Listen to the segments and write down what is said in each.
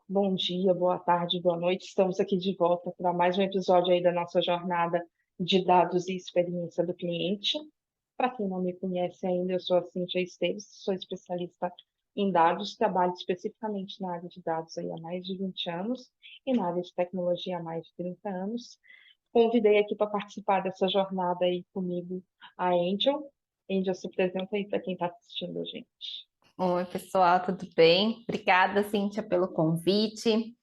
Bom dia, boa tarde, boa noite. Estamos aqui de volta para mais um episódio aí da nossa jornada de dados e experiência do cliente. Para quem não me conhece ainda, eu sou a Cíntia Esteves, sou especialista em dados, trabalho especificamente na área de dados aí há mais de 20 anos e na área de tecnologia há mais de 30 anos. Convidei aqui para participar dessa jornada aí comigo a Angel. Angel, se apresenta aí para quem está assistindo a gente. Oi, pessoal, tudo bem? Obrigada, Cíntia, pelo convite.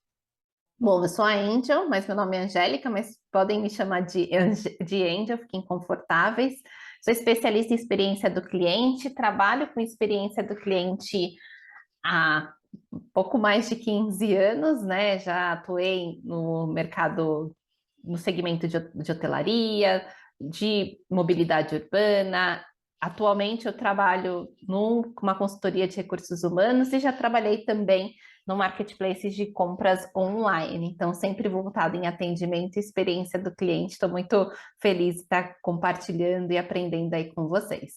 Bom, eu sou a Angel, mas meu nome é Angélica, mas podem me chamar de Angel, fiquem confortáveis. Sou especialista em experiência do cliente, trabalho com experiência do cliente há pouco mais de 15 anos, né? Já atuei no mercado, no segmento de hotelaria, de mobilidade urbana. Atualmente eu trabalho numa consultoria de recursos humanos e já trabalhei também no marketplace de compras online. Então, sempre voltado em atendimento e experiência do cliente. Estou muito feliz de estar compartilhando e aprendendo aí com vocês.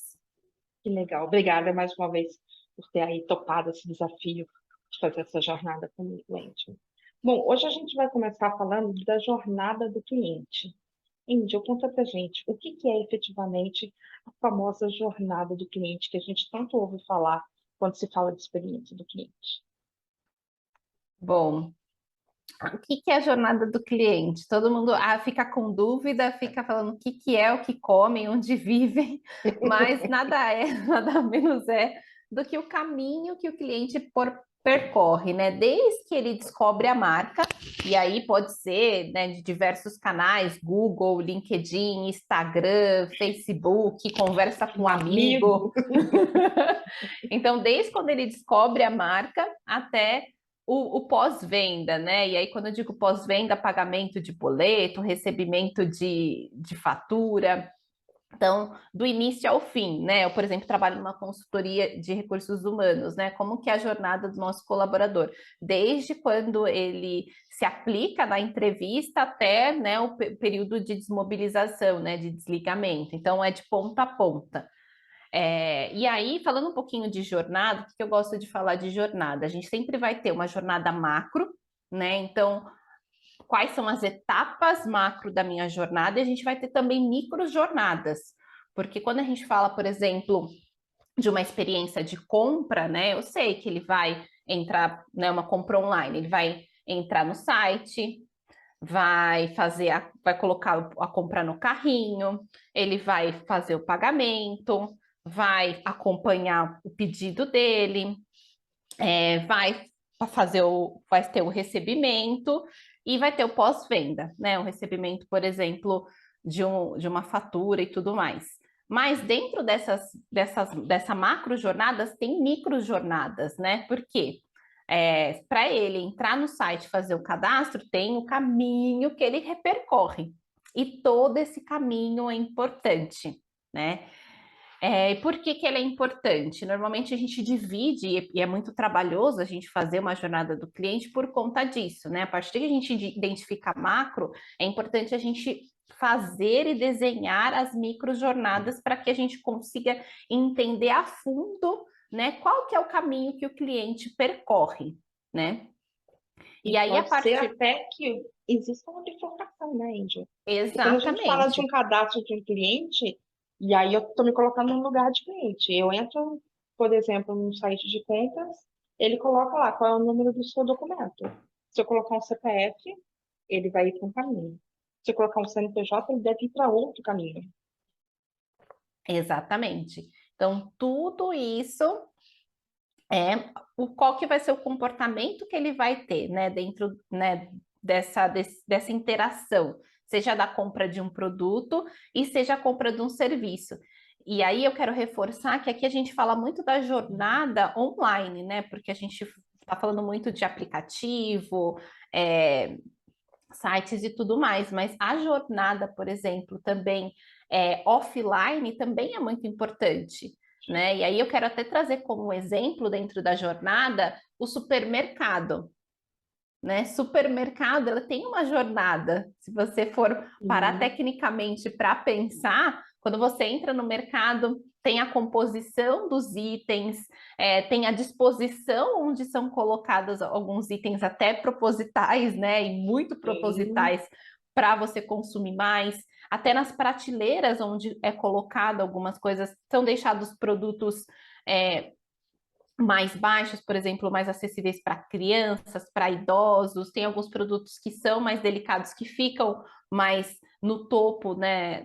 Que legal. Obrigada mais uma vez por ter aí topado esse desafio de fazer essa jornada comigo, Índio. Bom, hoje a gente vai começar falando da jornada do cliente. Índio, conta pra gente o que que é efetivamente a famosa jornada do cliente que a gente tanto ouve falar quando se fala de experiência do cliente. Bom, o que que é a jornada do cliente? Todo mundo fica com dúvida, fica falando o que é, o que comem, onde vivem, mas nada é, nada menos é do que o caminho que o cliente percorre, né? Desde que ele descobre a marca, e aí pode ser, né, de diversos canais, Google, LinkedIn, Instagram, Facebook, conversa com um Um amigo. amigo. Então, desde quando ele descobre a marca até o pós-venda, né? E aí, quando eu digo pós-venda, pagamento de boleto, recebimento de fatura. Então, do início ao fim, né? Eu, por exemplo, trabalho numa consultoria de recursos humanos, né? Como que é a jornada do nosso colaborador? Desde quando ele se aplica na entrevista até, né, o período de desmobilização, né? De desligamento. Então, é de ponta a ponta. E aí, falando um pouquinho de jornada, o que eu gosto de falar de jornada? A gente sempre vai ter uma jornada macro, né? Então, quais são as etapas macro da minha jornada? E a gente vai ter também micro jornadas, porque quando a gente fala, por exemplo, de uma experiência de compra, né? Eu sei que ele vai entrar, né? Uma compra online, ele vai entrar no site, vai colocar a compra no carrinho, ele vai fazer o pagamento, vai acompanhar o pedido dele, vai ter o recebimento e vai ter o pós-venda, né? O recebimento, por exemplo, de uma fatura e tudo mais. Mas dentro dessa macro jornadas, tem micro jornadas, né? Por quê? Para ele entrar no site, fazer o cadastro, tem o caminho que ele repercorre. E todo esse caminho é importante, né? E por que que ele é importante? Normalmente a gente divide, e é muito trabalhoso a gente fazer uma jornada do cliente por conta disso, né? A partir que a gente identifica macro, é importante a gente fazer e desenhar as micro jornadas para que a gente consiga entender a fundo, né, qual que é o caminho que o cliente percorre, né? E E aí, a pode ser partir. até que exista uma bifurcação, né, Índio? E quando a gente fala de um Exatamente. cadastro de um cliente, e aí eu estou me colocando no lugar de cliente. Eu entro, por exemplo, num site de compras, ele coloca lá qual é o número do seu documento. Se eu colocar um CPF, ele vai ir para um caminho. Se eu colocar um CNPJ, ele deve ir para outro caminho. Exatamente. Então, tudo isso qual que vai ser o comportamento que ele vai ter, né, dentro, né, dessa interação, seja da compra de um produto e seja a compra de um serviço. E aí eu quero reforçar que aqui a gente fala muito da jornada online, né, porque a gente está falando muito de aplicativo, sites e tudo mais, mas a jornada, por exemplo, também offline também é muito importante, né? E aí eu quero até trazer como exemplo dentro da jornada o supermercado, né? Supermercado, ela tem uma jornada. Se você for parar E tecnicamente para pensar, quando você entra no mercado, tem a composição dos itens, tem a disposição onde são colocados alguns itens até propositais, né? E muito Sim, propositais para você consumir mais. Até nas prateleiras onde é colocado algumas coisas, são deixados produtos mais baixos, por exemplo, mais acessíveis para crianças, para idosos. Tem alguns produtos que são mais delicados, que ficam mais no topo, né,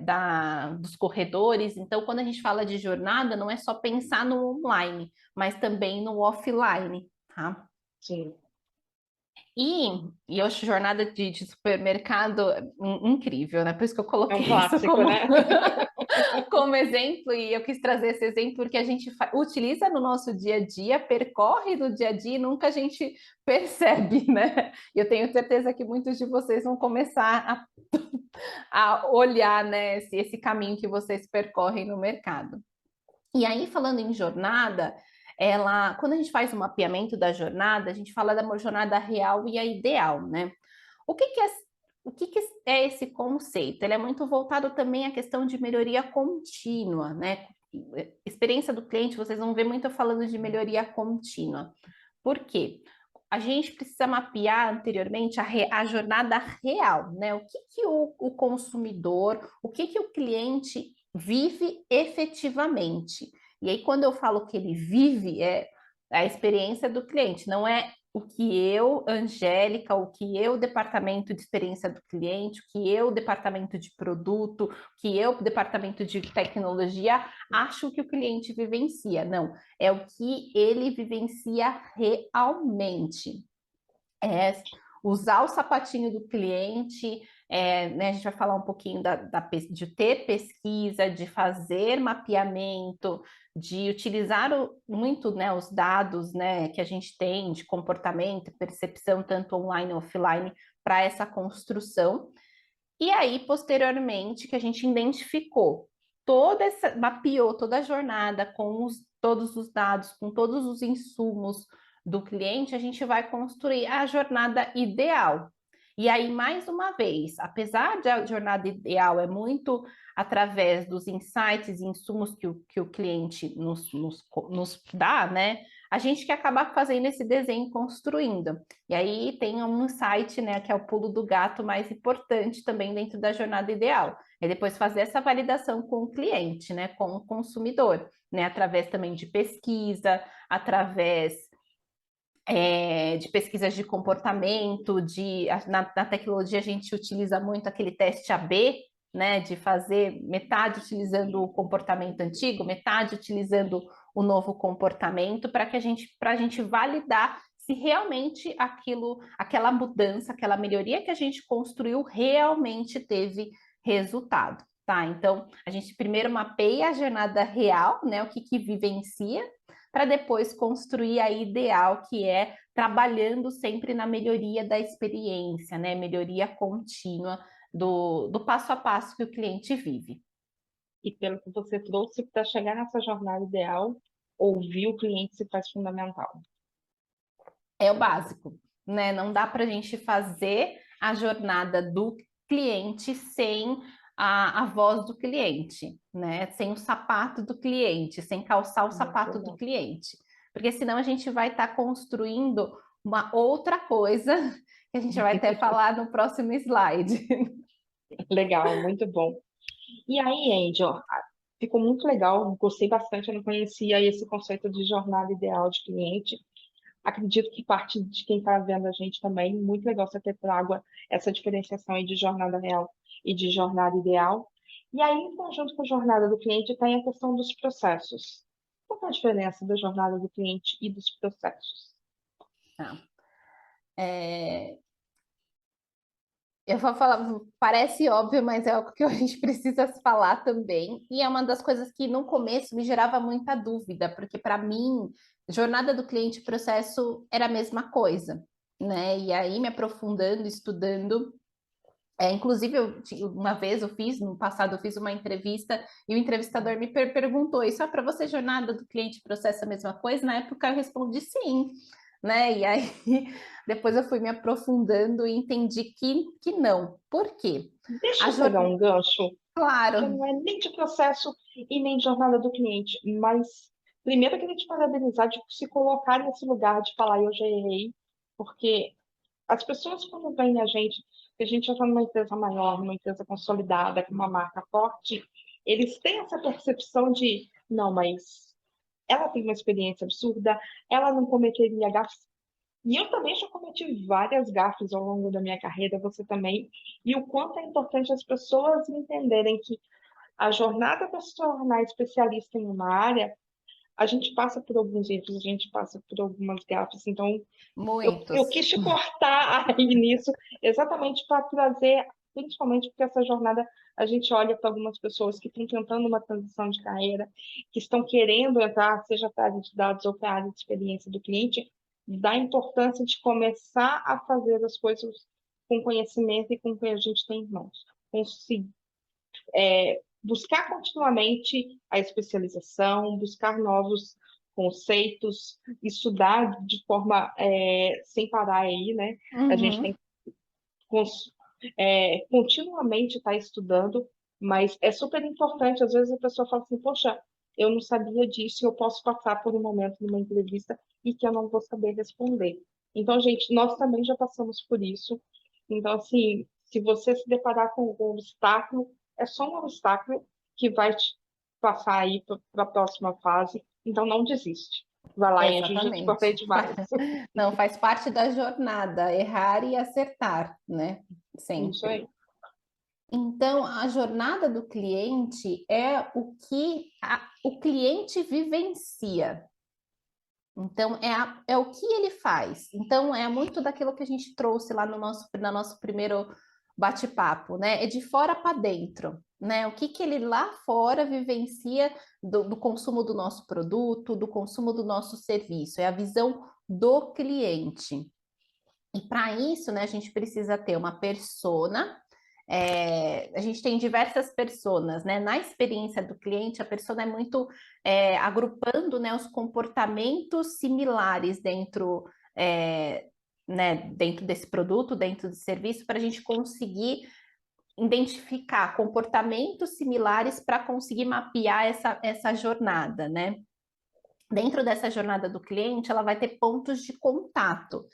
dos corredores. Então, quando a gente fala de jornada, não é só pensar no online, mas também no offline, tá? sim. E eu acho jornada de supermercado incrível, né? Por isso que eu É um coloquei isso clássico, como, né? como exemplo, e eu quis trazer esse exemplo porque a gente utiliza no nosso dia a dia, percorre no dia a dia e nunca a gente percebe, né? E eu tenho certeza que muitos de vocês vão começar a olhar, né, esse caminho que vocês percorrem no mercado. E aí, falando em jornada, quando a gente faz o mapeamento da jornada, a gente fala da jornada real e a ideal, né? O que que é, o que que é esse conceito? Ele é muito voltado também à questão de melhoria contínua, né? Experiência do cliente, vocês vão ver muito falando de melhoria contínua. Por quê? A gente precisa mapear anteriormente a jornada real, né? O que que o consumidor, o que que o cliente vive efetivamente. E aí, quando eu falo que ele vive, é a experiência do cliente, não é o que eu, Angélica, o que eu, departamento de experiência do cliente, o que eu, departamento de produto, o que eu, departamento de tecnologia, acho que o cliente vivencia. Não, é o que ele vivencia realmente. É usar o sapatinho do cliente, né, a gente vai falar um pouquinho de ter pesquisa, de fazer mapeamento, de utilizar muito, né, os dados, né, que a gente tem de comportamento, percepção, tanto online e offline, para essa construção. E aí, posteriormente, que a gente identificou mapeou toda a jornada com todos os dados, com todos os insumos do cliente, a gente vai construir a jornada ideal. E aí, mais uma vez, apesar de a jornada ideal é muito através dos insights e insumos que o cliente nos dá, né? A gente que acaba fazendo esse desenho, construindo. E aí tem um insight, né, que é o pulo do gato mais importante também dentro da jornada ideal. É depois fazer essa validação com o cliente, né, com o consumidor, né, através também de pesquisa, através de pesquisas de comportamento, na tecnologia a gente utiliza muito aquele teste AB, né, de fazer metade utilizando o comportamento antigo, metade utilizando o novo comportamento, para a gente validar se realmente aquela mudança, aquela melhoria que a gente construiu realmente teve resultado. Tá, então a gente primeiro mapeia a jornada real, né? O que vivencia, para depois construir a ideal, que é trabalhando sempre na melhoria da experiência, né? Melhoria contínua do passo a passo que o cliente vive. E pelo que você trouxe, para chegar nessa jornada ideal, ouvir o cliente se faz fundamental. É o básico, né? Não dá para a gente fazer a jornada do cliente sem a voz do cliente, né? Sem o sapato do cliente, sem calçar o Muito sapato do bom. cliente. Porque senão a gente vai estar construindo uma outra coisa que a gente vai até falar no próximo slide. Legal, muito bom. E aí, Angel, ficou muito legal, gostei bastante, eu não conhecia esse conceito de jornada ideal de cliente. Acredito que parte de quem está vendo a gente também, muito legal você ter trago essa diferenciação aí de jornada real e de jornada ideal. E aí, em conjunto com a jornada do cliente, tem a questão dos processos. Qual que é a diferença da jornada do cliente e dos processos? Tá. É, eu vou falar, parece óbvio, mas é algo que a gente precisa falar também. E é uma das coisas que no começo me gerava muita dúvida, porque para mim, jornada do cliente e processo era a mesma coisa, né? E aí, me aprofundando, estudando. Inclusive, uma vez no passado, eu fiz uma entrevista e o entrevistador me perguntou: Isso é para você, jornada do cliente e processo a mesma coisa? Na época eu respondi sim, né? E aí depois eu fui me aprofundando e entendi que não. Por quê? Deixa A eu pegar jornada. um gancho. já Claro. não é nem de processo e nem de jornada do cliente, mas primeiro eu queria te parabenizar de se colocar nesse lugar de falar eu já errei, porque as pessoas quando veem a gente já está numa empresa maior, numa empresa consolidada, com uma marca forte, eles têm essa percepção de, não, mas ela tem uma experiência absurda, ela não cometeria gafes. E eu também já cometi várias gafes ao longo da minha carreira, você também. E o quanto é importante as pessoas entenderem que a jornada para se tornar especialista em uma área, a gente passa por alguns erros, a gente passa por algumas gafes. Então, eu Muitos. quis te cortar aí nisso, exatamente para trazer, principalmente porque essa jornada, a gente olha para algumas pessoas que estão tentando uma transição de carreira, que estão querendo entrar, seja para a área de dados ou para a área de experiência do cliente, da importância de começar a fazer as coisas com conhecimento e com o que a gente tem em mãos. Conseguir buscar continuamente a especialização, buscar novos conceitos, estudar de forma sem parar aí, né? A gente tem Uhum. que continuamente estar estudando, mas é super importante. Às vezes a pessoa fala assim, poxa, eu não sabia disso, e eu posso passar por um momento numa entrevista e que eu não vou saber responder. Então, gente, nós também já passamos por isso. Então, assim, se você se deparar com algum obstáculo, é só um obstáculo que vai te passar aí para a próxima fase. Então, não desiste. Vai lá, Angie, já te cortei Exatamente. demais. Não, faz parte da jornada, errar e acertar, né? Isso Sempre. aí. Então, a jornada do cliente é o que o cliente vivencia. Então, é o que ele faz. Então, é muito daquilo que a gente trouxe lá no nosso primeiro bate-papo, né? É de fora para dentro, né? O que, que ele lá fora vivencia do consumo do nosso produto, do consumo do nosso serviço. É a visão do cliente. E para isso, né, a gente precisa ter uma persona. A gente tem diversas personas, né? Na experiência do cliente, a persona é muito agrupando, né, os comportamentos similares dentro, né, dentro desse produto, dentro desse serviço, para a gente conseguir identificar comportamentos similares para conseguir mapear essa jornada, né? Dentro dessa jornada do cliente, ela vai ter pontos de contato.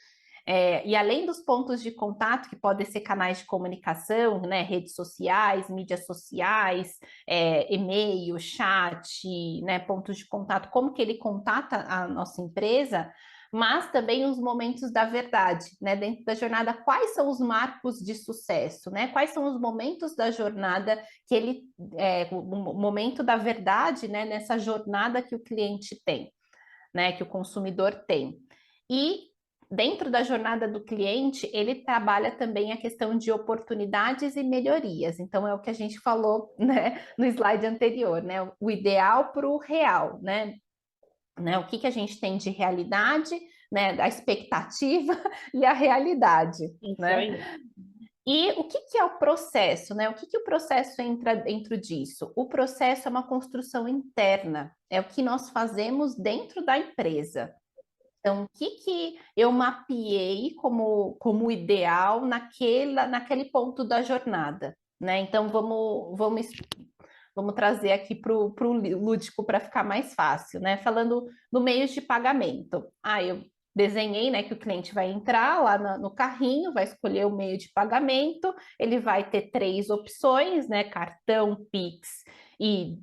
E além dos pontos de contato, que podem ser canais de comunicação, né, redes sociais, mídias sociais, e-mail, chat, né, pontos de contato, como que ele contata a nossa empresa, mas também os momentos da verdade, né, dentro da jornada, quais são os marcos de sucesso, né, quais são os momentos da jornada que o momento da verdade, né, nessa jornada que o cliente tem, né, que o consumidor tem. E dentro da jornada do cliente, ele trabalha também a questão de oportunidades e melhorias. Então, é o que a gente falou, né, no slide anterior, né? O ideal para o real, né? O que a gente tem de realidade, né? A expectativa e a realidade, Isso né? aí. E o que é o processo, né? O que o processo entra dentro disso? O processo é uma construção interna, é o que nós fazemos dentro da empresa. Então, o que eu mapeei como ideal naquele ponto da jornada, né? Então, vamos trazer aqui para o lúdico para ficar mais fácil, né? Falando no meio de pagamento. Eu desenhei, né, que o cliente vai entrar lá no carrinho, vai escolher o meio de pagamento, ele vai ter três opções, né? Cartão, Pix e,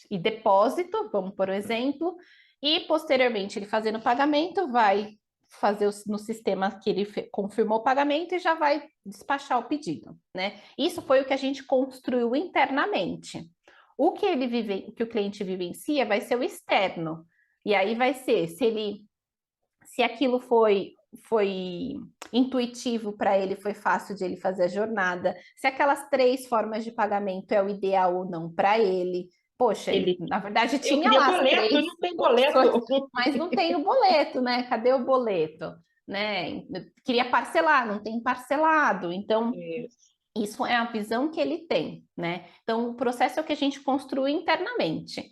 e depósito, vamos por exemplo, e posteriormente ele fazendo o pagamento, vai fazer no sistema que ele confirmou o pagamento e já vai despachar o pedido, né? Isso foi o que a gente construiu internamente. O que que o cliente vivencia vai ser o externo. E aí vai ser se aquilo foi intuitivo para ele, foi fácil de ele fazer a jornada, se aquelas três formas de pagamento é o ideal ou não para ele. Poxa, ele Ele, na verdade eu tinha queria lá as boleto, três não tem opções, boleto. mas não tem o boleto, né? Cadê o boleto? Né? Queria parcelar, não tem parcelado. Então, Isso. isso é a visão que ele tem, né? Então, o processo é o que a gente construi internamente.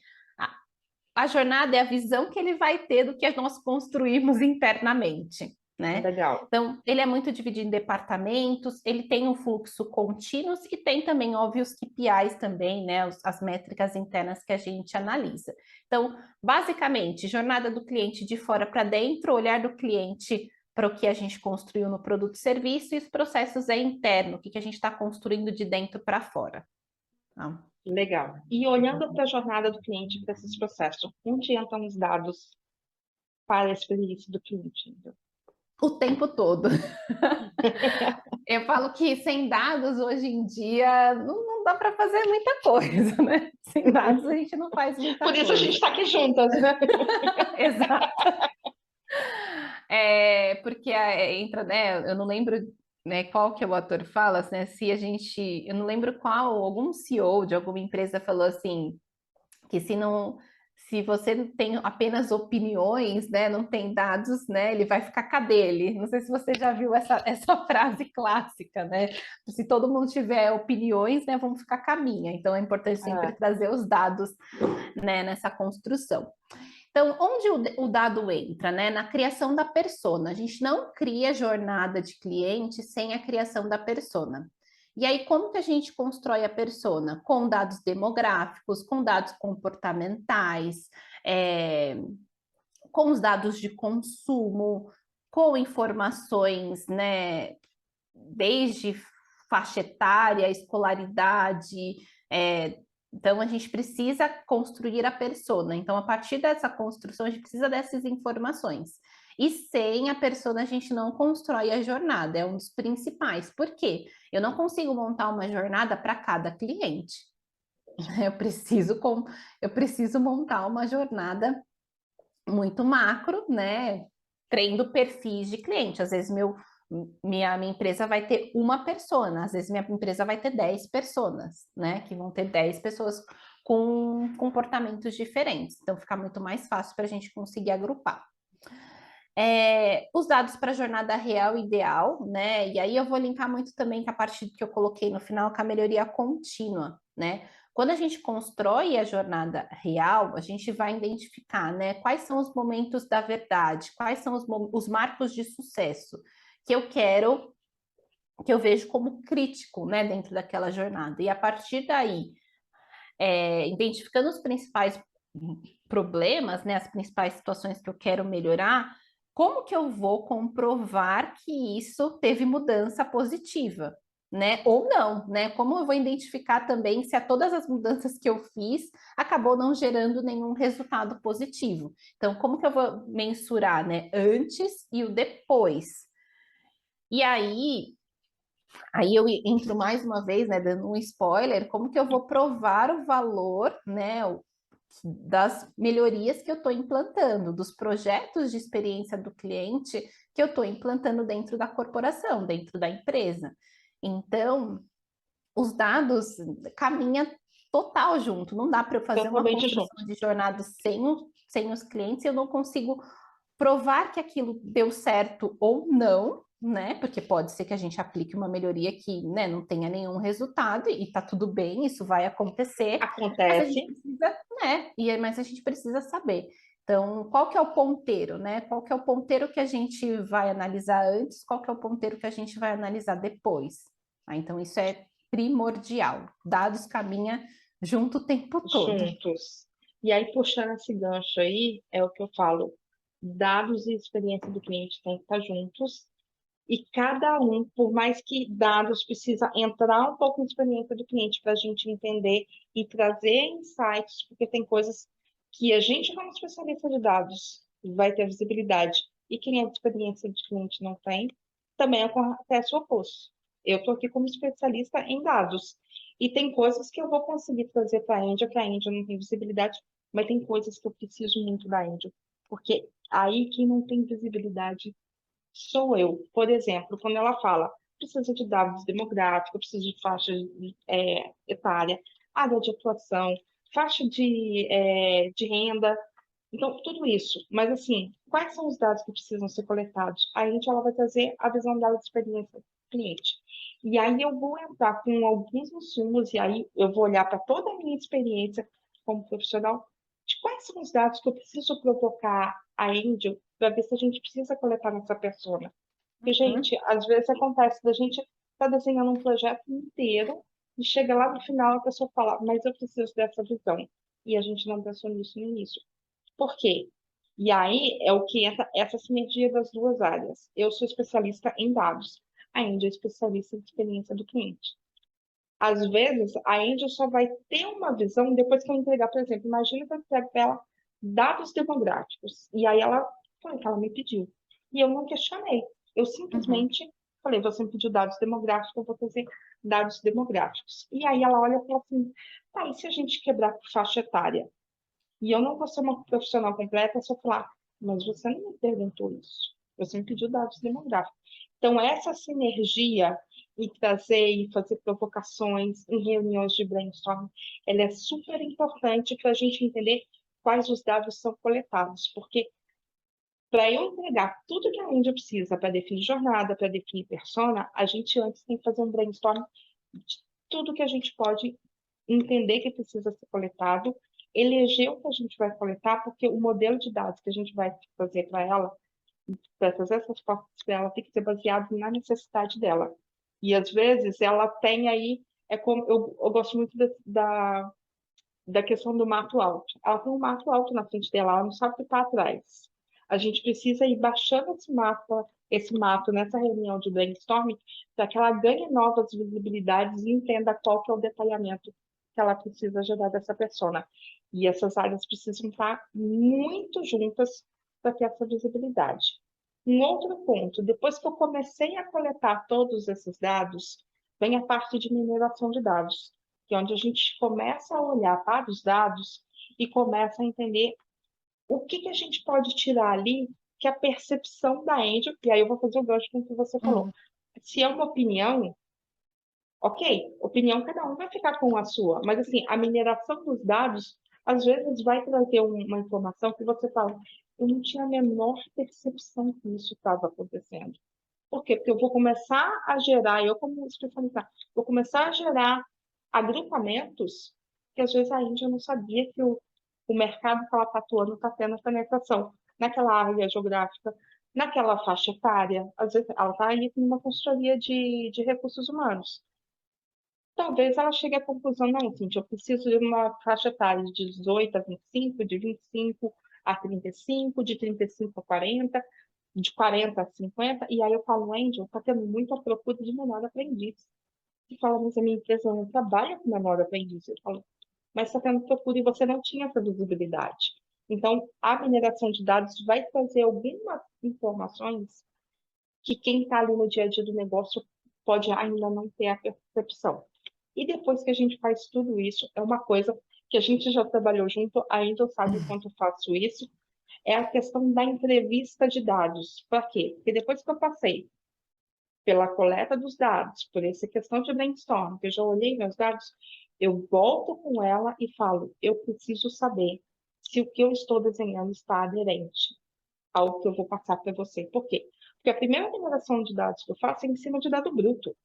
A jornada é a visão que ele vai ter do que nós construímos internamente, né? Legal. Então, ele é muito dividido em departamentos, ele tem um fluxo contínuo e tem também, óbvio, os KPIs também, né? As métricas internas que a gente analisa. Então, basicamente, jornada do cliente de fora para dentro, olhar do cliente para o que a gente construiu no produto e serviço, e os processos é interno, o que a gente está construindo de dentro para fora. Tá? Legal. E olhando para a jornada do cliente, para esses processos, onde entram os dados para a experiência do cliente? O tempo todo. Eu falo que sem dados hoje em dia não dá para fazer muita coisa, né? Sem dados a gente não faz muita Por isso a gente coisa. está aqui juntas, né? Exato. Porque entra, né? Eu não lembro, né, qual que é o ator fala, né? Se a gente, eu não lembro qual, algum CEO de alguma empresa falou assim, que se você tem apenas opiniões, né, não tem dados, né, ele vai ficar cadê ele? Não sei se você já viu essa frase clássica, né? Se todo mundo tiver opiniões, né, vamos ficar caminha. Então é importante sempre Ah, trazer os dados, né, nessa construção. Então, onde o dado entra, né? Na criação da persona. A gente não cria jornada de cliente sem a criação da persona. E aí, como que a gente constrói a persona? Com dados demográficos, com dados comportamentais, é, com os dados de consumo, com informações, né? Desde faixa etária, escolaridade, então, a gente precisa construir a persona. Então, a partir dessa construção, a gente precisa dessas informações. E sem a persona, a gente não constrói a jornada, é um dos principais. Por quê? Eu não consigo montar uma jornada para cada cliente. Eu preciso montar uma jornada muito macro, né? Trendo perfis de cliente. Às vezes, minha empresa vai ter uma persona, às vezes minha empresa vai ter 10 pessoas, né? Que vão ter 10 pessoas com comportamentos diferentes. Então, fica muito mais fácil para a gente conseguir agrupar. Os dados para a jornada real ideal, né? E aí eu vou linkar muito também com a parte que eu coloquei no final, com a melhoria contínua, né? Quando a gente constrói a jornada real, a gente vai identificar, né, quais são os momentos da verdade, quais são os marcos de sucesso que eu quero, que eu vejo como crítico, né, dentro daquela jornada. E a partir daí, identificando os principais problemas, né, as principais situações que eu quero melhorar, como que eu vou comprovar que isso teve mudança positiva, né? Ou não, né? Como eu vou identificar também se a todas as mudanças que eu fiz acabou não gerando nenhum resultado positivo? Então, como que eu vou mensurar, né, antes e o depois? E aí eu entro mais uma vez, né, dando um spoiler, como que eu vou provar o valor, né, das melhorias que eu estou implantando, dos projetos de experiência do cliente que eu estou implantando dentro da corporação, dentro da empresa. Então, os dados caminham total junto, não dá para eu fazer uma totalmente construção junto. de jornada sem os clientes, eu não consigo provar que aquilo deu certo ou não, né? Porque pode ser que a gente aplique uma melhoria que, né, não tenha nenhum resultado e tá tudo bem, isso vai acontecer, mas a Acontece. gente precisa, né? Mas a gente precisa saber. Então, qual que é o ponteiro, né? Qual que é o ponteiro que a gente vai analisar antes, qual que é o ponteiro que a gente vai analisar depois? Então, isso é primordial. Dados caminha junto o tempo todo. Juntos. E aí, puxando esse gancho aí, é o que eu falo. Dados e experiência do cliente têm que estar juntos. E cada um, por mais que dados precisa entrar um pouco na experiência do cliente para a gente entender e trazer insights, porque tem coisas que a gente, como especialista de dados, vai ter visibilidade e quem é de experiência de cliente não tem, também acontece o oposto. Eu estou aqui como especialista em dados e tem coisas que eu vou conseguir trazer para a Índia, que a Índia não tem visibilidade, mas tem coisas que eu preciso muito da Índia, porque aí quem não tem visibilidade sou eu. Por exemplo, quando ela fala, precisa de dados demográficos, precisa de faixa etária, área de atuação, faixa de renda, então tudo isso. Mas assim, quais são os dados que precisam ser coletados? Aí a gente ela vai trazer a visão dela de experiência do cliente. E aí eu vou entrar com alguns insumos, e aí eu vou olhar para toda a minha experiência como profissional, de quais são os dados que eu preciso provocar a Angel para ver se a gente precisa coletar nessa persona. Porque, Uhum. gente, às vezes acontece da gente tá desenhando um projeto inteiro e chega lá no final a pessoa fala, mas eu preciso dessa visão. E a gente não pensou nisso no início. Por quê? E aí é o que entra essa sinergia das duas áreas. Eu sou especialista em dados, a Índia é especialista em experiência do cliente. Às vezes, a Índia só vai ter uma visão depois que eu entregar, por exemplo, imagina que eu entrego para ela dados demográficos, e aí ela foi que ela me pediu. E eu não questionei, eu Uhum. simplesmente falei, você me pediu dados demográficos, eu vou trazer dados demográficos. E aí ela olha e fala assim, tá, e se a gente quebrar por faixa etária? E eu não vou ser uma profissional completa se eu falar, mas você não me perguntou isso. Você me pediu dados demográficos. Então, essa sinergia e trazer e fazer provocações em reuniões de brainstorming, ela é super importante para a gente entender quais os dados são coletados, porque para eu entregar tudo que a Índia precisa para definir jornada, para definir persona, a gente antes tem que fazer um brainstorming de tudo que a gente pode entender que precisa ser coletado, eleger o que a gente vai coletar, porque o modelo de dados que a gente vai fazer para ela, para fazer essas fotos para ela, tem que ser baseado na necessidade dela. E às vezes ela tem aí, é como eu gosto muito da questão do mato alto. Ela tem um mato alto na frente dela, ela não sabe o que está atrás. A gente precisa ir baixando esse mato nessa reunião de brainstorming para que ela ganhe novas visibilidades e entenda qual que é o detalhamento que ela precisa gerar dessa persona. E essas áreas precisam estar muito juntas para ter essa visibilidade. Um outro ponto, depois que eu comecei a coletar todos esses dados, vem a parte de mineração de dados, que é onde a gente começa a olhar para os dados e começa a entender o que que a gente pode tirar ali, que é a percepção da Angel, e aí eu vou fazer o gancho com o que você falou. Uhum. Se é uma opinião, ok, opinião cada um vai ficar com a sua, mas assim, a mineração dos dados, às vezes vai trazer uma informação que você fala, eu não tinha a menor percepção que isso estava acontecendo. Por quê? Porque eu vou começar a gerar, eu como especialista, vou começar a gerar agrupamentos que às vezes a Índia não sabia que o mercado que ela está atuando está tendo penetração naquela área geográfica, naquela faixa etária. Às vezes ela está aí com uma consultoria de recursos humanos. Talvez ela chegue à conclusão, não, Cintia, eu preciso de uma faixa etária de 18 a 25, de 25 a 35, de 35 a 40, de 40 a 50, e aí eu falo, Angel, está tendo muita procura de menor aprendiz. E fala, mas a minha empresa não trabalha com menor aprendiz. Eu falo, mas está tendo procura e você não tinha essa visibilidade. Então, a mineração de dados vai trazer algumas informações que quem está ali no dia a dia do negócio pode ainda não ter a percepção. E depois que a gente faz tudo isso, é uma coisa que a gente já trabalhou junto, ainda sabe o quanto eu faço isso, é a questão da entrevista de dados. Para quê? Porque depois que eu passei pela coleta dos dados, por essa questão de brainstorm, que eu já olhei meus dados, eu volto com ela e falo, eu preciso saber se o que eu estou desenhando está aderente ao que eu vou passar para você. Por quê? Porque a primeira mineração de dados que eu faço é em cima de dado bruto.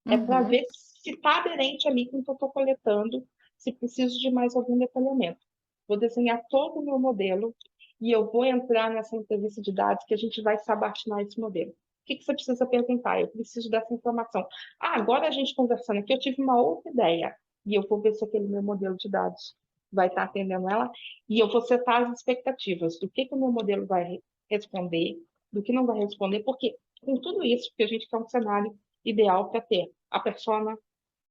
É para Uhum. ver se está aderente ali com o que eu estou coletando, se preciso de mais algum detalhamento. Vou desenhar todo o meu modelo e eu vou entrar nessa entrevista de dados que a gente vai sabatinar esse modelo. O que que você precisa perguntar? Eu preciso dessa informação. Ah, agora a gente conversando aqui, eu tive uma outra ideia e eu vou ver se aquele meu modelo de dados vai estar atendendo ela e eu vou setar as expectativas do que o meu modelo vai responder, do que não vai responder, porque com tudo isso, porque a gente quer um cenário ideal para ter a persona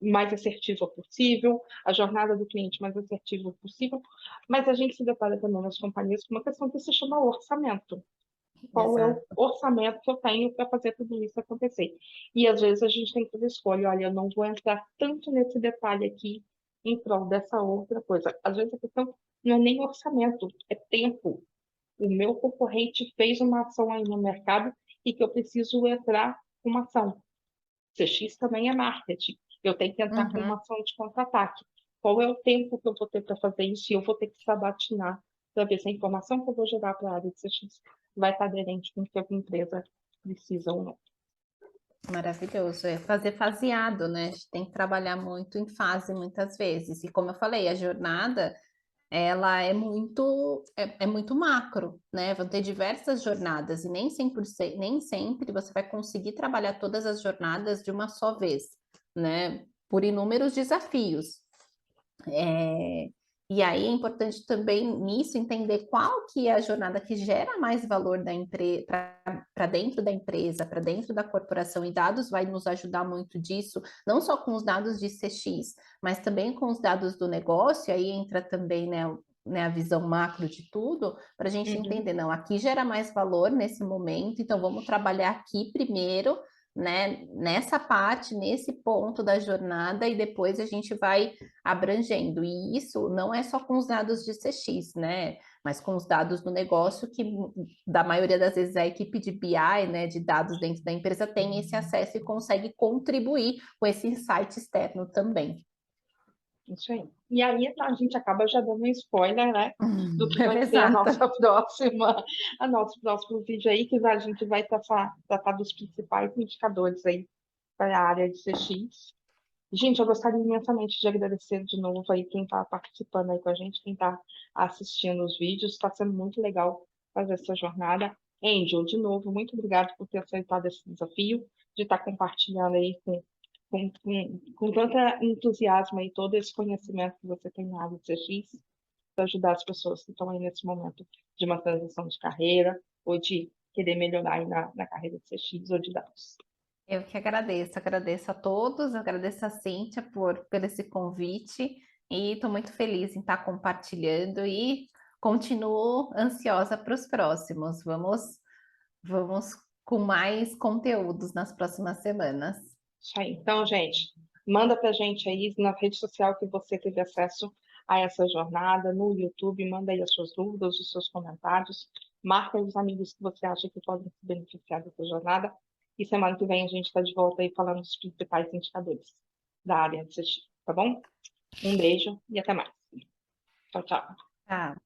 mais assertiva possível, a jornada do cliente mais assertiva possível, mas a gente se depara também nas companhias com uma questão que se chama orçamento. Qual é o Exato. orçamento que eu tenho para fazer tudo isso acontecer? E às vezes a gente tem que fazer escolha, olha, eu não vou entrar tanto nesse detalhe aqui em prol dessa outra coisa. Às vezes a questão não é nem orçamento, é tempo. O meu concorrente fez uma ação aí no mercado e que eu preciso entrar com uma ação. CX também é marketing. Eu tenho que entrar com uma Uhum. ação de contra-ataque. Qual é o tempo que eu vou ter para fazer isso? E eu vou ter que sabatinar para ver se a informação que eu vou gerar para a área de CX vai estar aderente com o que a empresa precisa ou não. Maravilhoso, é fazer faseado, né? A gente tem que trabalhar muito em fase muitas vezes. E como eu falei, a jornada ela é muito macro, né? Vão ter diversas jornadas e nem sempre você vai conseguir trabalhar todas as jornadas de uma só vez, né? Por inúmeros desafios. É, e aí é importante também nisso entender qual que é a jornada que gera mais valor da empresa para dentro da empresa, para dentro da corporação, e dados vai nos ajudar muito disso, não só com os dados de CX, mas também com os dados do negócio, aí entra também, né, a visão macro de tudo, para a gente Uhum. entender, não, aqui gera mais valor nesse momento, então vamos trabalhar aqui primeiro, né, nessa parte, nesse ponto da jornada, e depois a gente vai abrangendo. E isso não é só com os dados de CX, né? Mas com os dados do negócio, que da maioria das vezes a equipe de BI, né, de dados dentro da empresa, tem esse acesso e consegue contribuir com esse insight externo também. Isso aí. E aí a gente acaba já dando um spoiler, né? Do que vai ser a Exato. nossa a nosso próximo vídeo aí, que a gente vai tratar dos principais indicadores aí para a área de CX. Gente, eu gostaria imensamente de agradecer de novo aí quem está participando aí com a gente, quem está assistindo os vídeos. Está sendo muito legal fazer essa jornada. Angel, de novo, muito obrigado por ter aceitado esse desafio, de estar compartilhando aí com tanto entusiasmo e todo esse conhecimento que você tem na área de CX, para ajudar as pessoas que estão aí nesse momento de uma transição de carreira ou de querer melhorar aí na carreira de CX ou de dados. Eu que agradeço a todos, agradeço a Cíntia por esse convite e estou muito feliz em estar compartilhando e continuo ansiosa para os próximos. Vamos com mais conteúdos nas próximas semanas. Isso aí. Então, gente, manda pra gente aí na rede social que você teve acesso a essa jornada, no YouTube, manda aí as suas dúvidas, os seus comentários, marca aí os amigos que você acha que podem se beneficiar dessa jornada. E semana que vem a gente está de volta aí falando dos principais indicadores da área de CX, tá bom? Um beijo e até mais. Tchau, tchau. Tá.